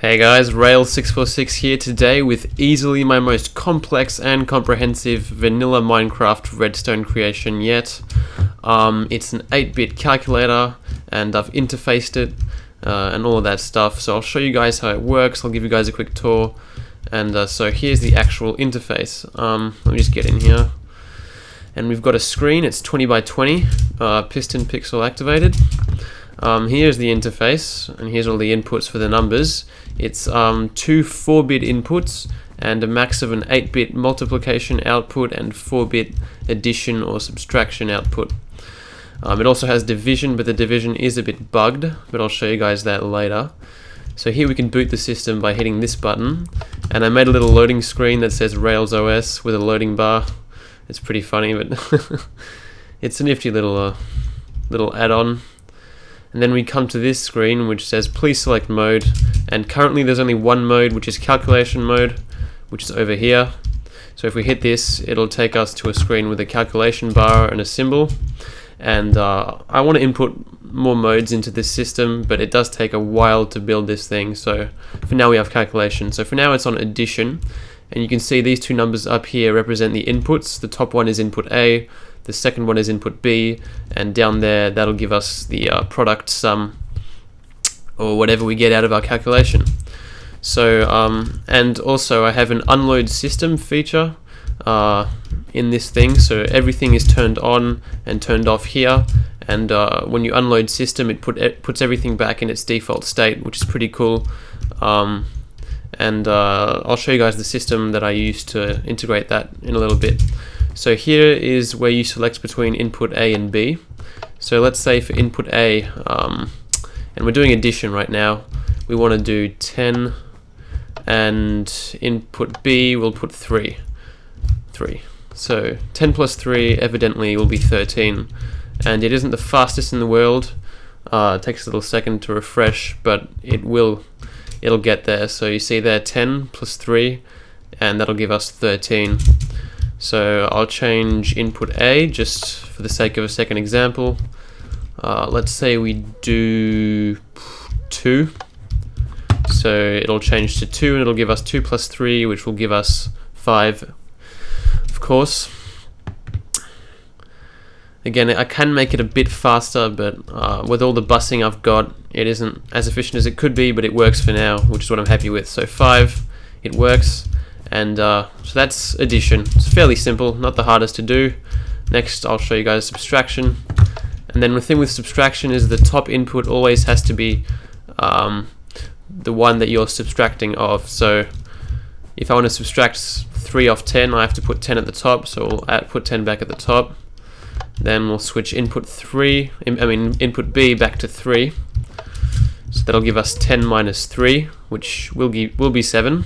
Hey guys, Rail646 here today with easily my most complex and comprehensive vanilla Minecraft redstone creation yet. It's an 8-bit calculator and I've interfaced it and all of that stuff, so I'll show you guys how it works. I'll give you guys a quick tour, and so here's the actual interface. Let me just get in here, and we've got a screen. It's 20 by 20, piston pixel activated. Here's the interface, and here's all the inputs for the numbers. It's two 4-bit inputs and a max of an 8-bit multiplication output and 4-bit addition or subtraction output. It also has division, but the division is a bit bugged, but I'll show you guys that later. So here we can boot the system by hitting this button, and I made a little loading screen that says Rails OS with a loading bar. It's pretty funny, but it's a nifty little add-on. And then we come to this screen which says please select mode, and currently there's only one mode, which is calculation mode, which is over here. So if we hit this, it'll take us to a screen with a calculation bar and a symbol. And I want to input more modes into this system, but it does take a while to build this thing. So for now we have calculation. So for now it's on addition, and you can see these two numbers up here represent the inputs. The top one is input A, the second one is input B, and down there that'll give us the product sum, or whatever we get out of our calculation. So and also I have an unload system feature in this thing, so everything is turned on and turned off here, and when you unload system it puts everything back in its default state, which is pretty cool. And I'll show you guys the system that I use to integrate that in a little bit. So here is where you select between input A and B. So let's say for input A, and we're doing addition right now, we want to do 10, and input B we'll put 3. So 10 plus 3 evidently will be 13, and it isn't the fastest in the world. It takes a little second to refresh, but it'll get there. So you see there 10 plus 3, and that'll give us 13. So I'll change input A just for the sake of a second example. Let's say we do 2. So it'll change to 2, and it'll give us 2 plus 3, which will give us 5, of course. Again, I can make it a bit faster, but with all the busing I've got, it isn't as efficient as it could be, but it works for now, which is what I'm happy with. So 5, it works, and so that's addition. It's fairly simple, not the hardest to do. Next, I'll show you guys subtraction. And then the thing with subtraction is the top input always has to be the one that you're subtracting of. So if I want to subtract 3 off 10, I have to put 10 at the top, so we'll put 10 back at the top. Then we'll switch input B back to 3. So that'll give us 10 minus 3, which will be 7.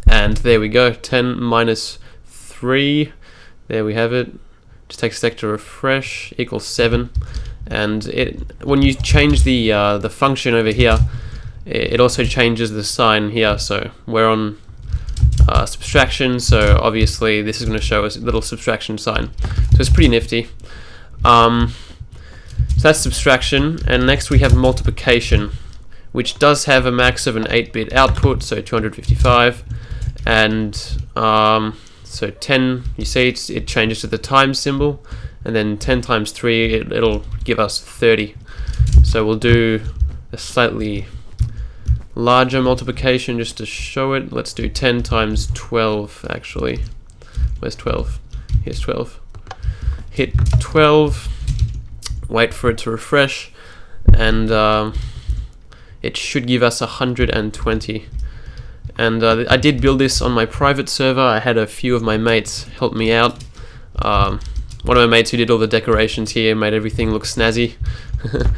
And there we go, 10 minus 3. There we have it. Just takes a sec to refresh, equals 7. And when you change the function over here, it also changes the sign here. So we're on subtraction, so obviously this is going to show us a little subtraction sign. So it's pretty nifty. So that's subtraction, and next we have multiplication, which does have a max of an 8-bit output, so 255, and so 10, you see it changes to the times symbol, and then 10 times 3 it'll give us 30. So we'll do a slightly larger multiplication just to show it. Let's do 10 times 12 actually. Where's 12? Here's 12. Hit 12, wait for it to refresh, and it should give us 120. And I did build this on my private server. I had a few of my mates help me out. One of my mates who did all the decorations here made everything look snazzy.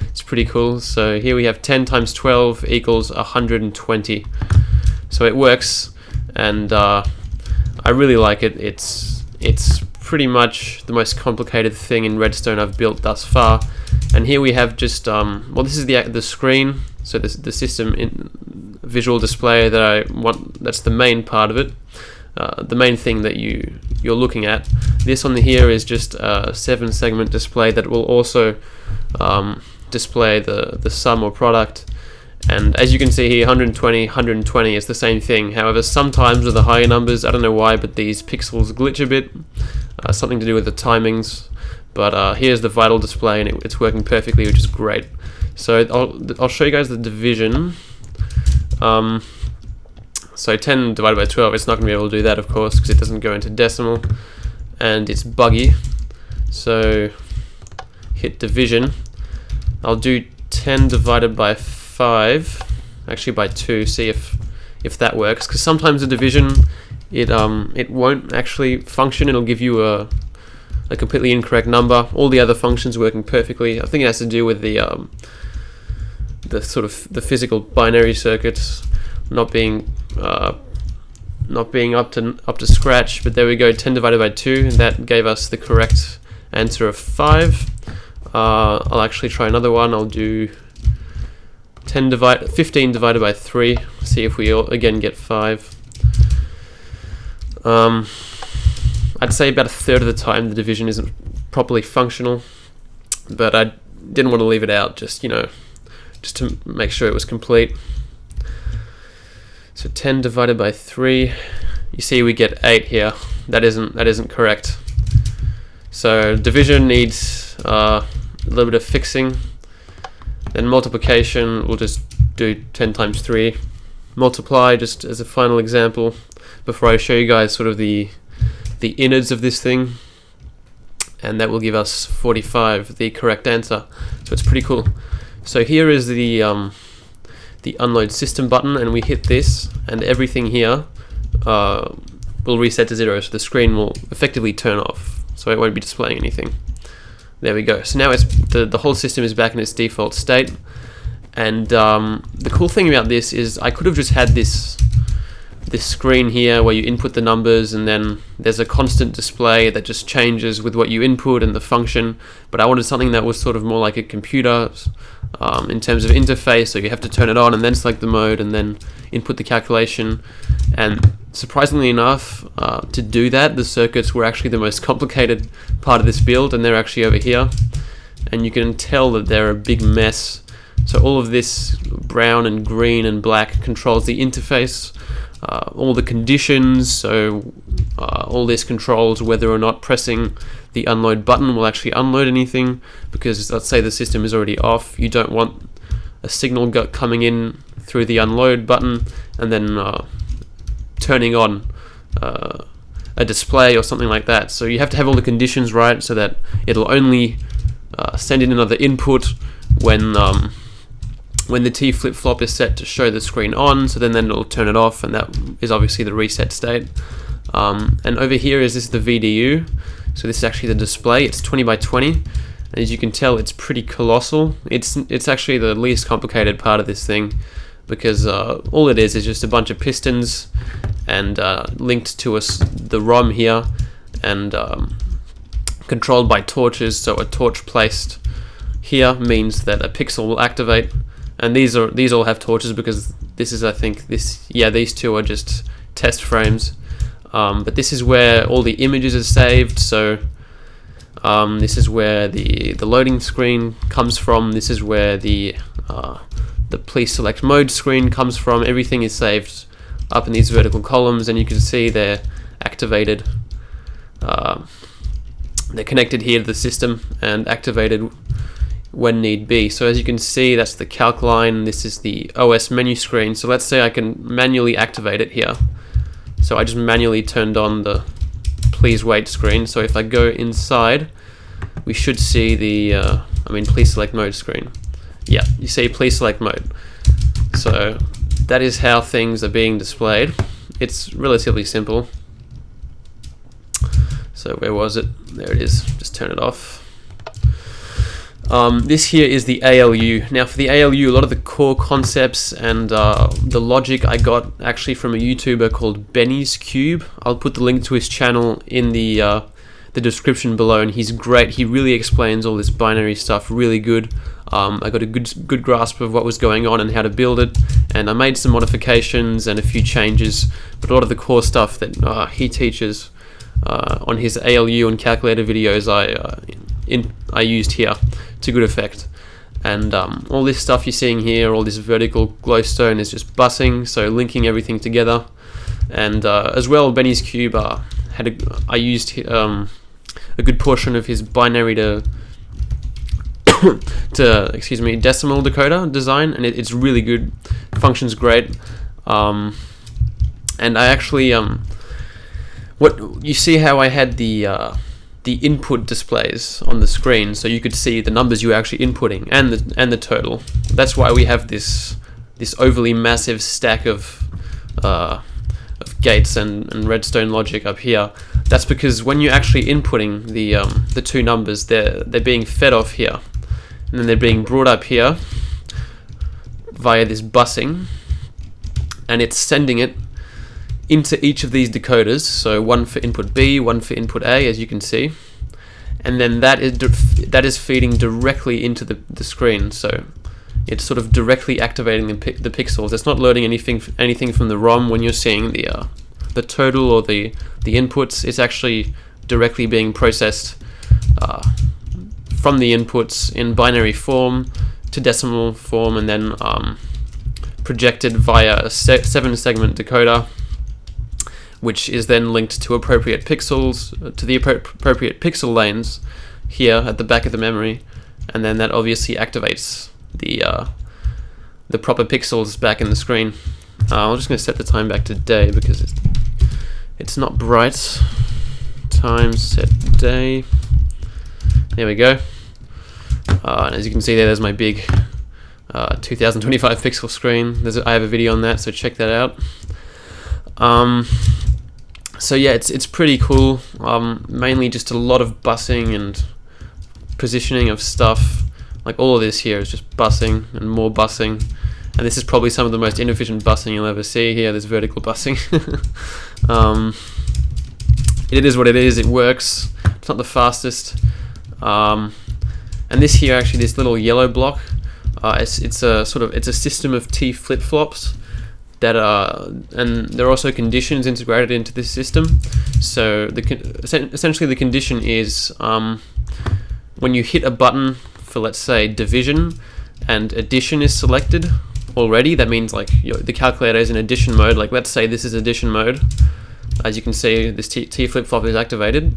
It's pretty cool. So here we have 10 times 12 equals 120. So it works, and I really like it. It's pretty much the most complicated thing in Redstone I've built thus far. And here we have just well, this is the screen. So the system visual display that I want. That's the main part of it. The main thing that you're looking at. This on here is just a 7-segment display that will also display the sum or product, And as you can see here, 120, 120 is the same thing. However, sometimes with the higher numbers, I don't know why, but these pixels glitch a bit. Something to do with the timings. But here's the vital display, and it's working perfectly, which is great. So I'll show you guys the division. So 10 divided by 12, it's not going to be able to do that, of course, because it doesn't go into decimal, and it's buggy. So hit division. I'll do 10 divided by 5, actually by 2, see if that works, because sometimes the division, it won't actually function. It'll give you a completely incorrect number. All the other functions working perfectly. I think it has to do with the sort of the physical binary circuits not being up to scratch. But there we go, 10 divided by 2, and that gave us the correct answer of 5. I'll actually try another one. I'll do 15 divided by 3, see if we again get 5. I'd say about a third of the time the division isn't properly functional, but I didn't want to leave it out, just to make sure it was complete. So 10 divided by 3, you see we get 8 here. That isn't correct. So division needs a little bit of fixing. Then multiplication, we'll just do 10 times 3. Multiply, just as a final example, before I show you guys sort of the innards of this thing, and that will give us 45, the correct answer. So it's pretty cool. So here is the unload system button, and we hit this, and everything here will reset to 0, so the screen will effectively turn off, so it won't be displaying anything. There we go. So now it's the whole system is back in its default state, and the cool thing about this is I could have just had this screen here where you input the numbers, and then there's a constant display that just changes with what you input and the function. But I wanted something that was sort of more like a computer in terms of interface, so you have to turn it on and then select the mode and then input the calculation. And surprisingly enough, to do that, the circuits were actually the most complicated part of this build, and they're actually over here, and you can tell that they're a big mess. So all of this brown and green and black controls the interface. All the conditions, so all this controls whether or not pressing the unload button will actually unload anything, because let's say the system is already off, you don't want a signal coming in through the unload button and then turning on a display or something like that. So you have to have all the conditions right so that it'll only send in another input when the T flip-flop is set to show the screen on, so then it'll turn it off, and that is obviously the reset state. And over here is the VDU, so this is actually the display. It's 20 by 20, and as you can tell, it's pretty colossal. It's actually the least complicated part of this thing, because all it is just a bunch of pistons and linked to the ROM here, and controlled by torches. So a torch placed here means that a pixel will activate. And these all have torches, because this is, I think, these two are just test frames. But this is where all the images are saved. So this is where the loading screen comes from. This is where the please select mode screen comes from. Everything is saved up in these vertical columns, and you can see they're activated. They're connected here to the system and activated when need be. So as you can see, that's the calc line. This is the OS menu screen. So let's say I can manually activate it here. So I just manually turned on the please wait screen. So if I go inside, we should see the please select mode screen. Yeah, you see please select mode. So that is how things are being displayed. It's relatively simple. So where was it? There it is. Just turn it off. This here is the ALU. Now for the ALU, a lot of the core concepts and the logic I got actually from a YouTuber called Benny's Cube. I'll put the link to his channel in the description below, and he's great. He really explains all this binary stuff really good. I got a good grasp of what was going on and how to build it, and I made some modifications and a few changes, but a lot of the core stuff that he teaches on his ALU and calculator videos I used here to good effect. And all this stuff you're seeing here, all this vertical glowstone, is just busing, so linking everything together. And as well, Benny's cube I used a good portion of his binary to decimal decoder design, and it's really good. Functions great. And I actually what you see how I had the input displays on the screen, so you could see the numbers you were actually inputting and the total. That's why we have this overly massive stack of gates and redstone logic up here. That's because when you're actually inputting the two numbers, they're being fed off here, and then they're being brought up here via this busing, and it's sending it into each of these decoders, so one for input B, one for input A, as you can see, and then that is feeding directly into the screen, so it's sort of directly activating the pixels. It's not loading anything from the ROM when you're seeing the total or the inputs. It's actually directly being processed from the inputs in binary form to decimal form, and then projected via a 7-segment decoder, which is then linked to appropriate pixels, to the appropriate pixel lanes here at the back of the memory, and then that obviously activates the proper pixels back in the screen. I'm just going to set the time back to day because it's not bright. Time set day. There we go. And as you can see there's my big 2025 pixel screen. I have a video on that, so check that out. So yeah, it's pretty cool. Mainly just a lot of busing and positioning of stuff. Like all of this here is just busing and more busing. And this is probably some of the most inefficient busing you'll ever see here, this vertical busing. It is what it is, it works. It's not the fastest. And this here, actually, this little yellow block, it's a system of T flip-flops that and there are also conditions integrated into this system. So essentially the condition is when you hit a button for, let's say, division and addition is selected already, that means like the calculator is in addition mode. Like let's say this is addition mode. As you can see, this T flip-flop is activated,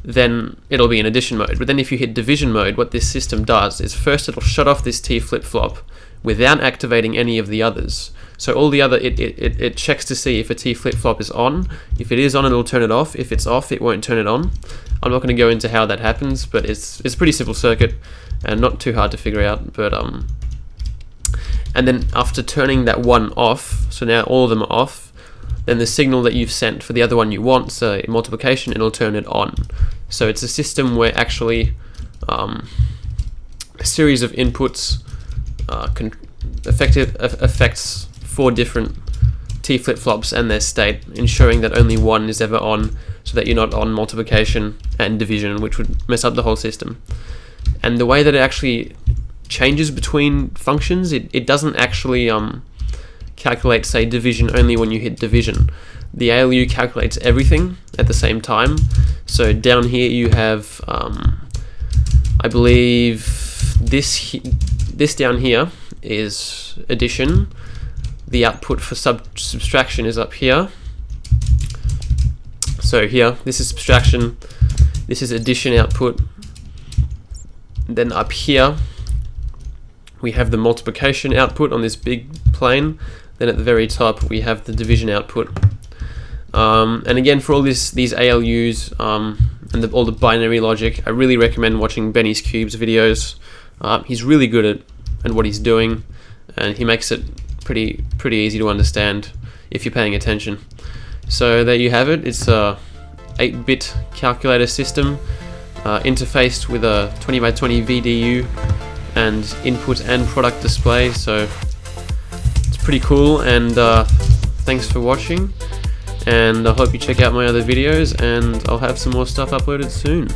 then it'll be in addition mode. But then if you hit division mode, what this system does is first it'll shut off this T flip-flop without activating any of the others. So all the other, it checks to see if a T flip-flop is on. If it is on, it'll turn it off. If it's off, it won't turn it on. I'm not going to go into how that happens, but it's a pretty simple circuit and not too hard to figure out. But and then after turning that one off, so now all of them are off, then the signal that you've sent for the other one you want, so in multiplication, it'll turn it on. So it's a system where actually a series of inputs affects 4 different T flip-flops and their state, ensuring that only one is ever on, so that you're not on multiplication and division, which would mess up the whole system. And the way that it actually changes between functions, it doesn't actually calculate, say, division only when you hit division. The ALU calculates everything at the same time. So down here you have, I believe this down here is addition. The output for subtraction is up here. So here, this is subtraction, this is addition output. Then up here, we have the multiplication output on this big plane. Then at the very top, we have the division output. And again, for all these ALUs and all the binary logic, I really recommend watching Benny's Cubes videos. He's really good at what he's doing, and he makes it pretty easy to understand if you're paying attention. So there you have it. It's a 8-bit calculator system interfaced with a 20x20 VDU and input and product display. So it's pretty cool, and thanks for watching, and I hope you check out my other videos, and I'll have some more stuff uploaded soon.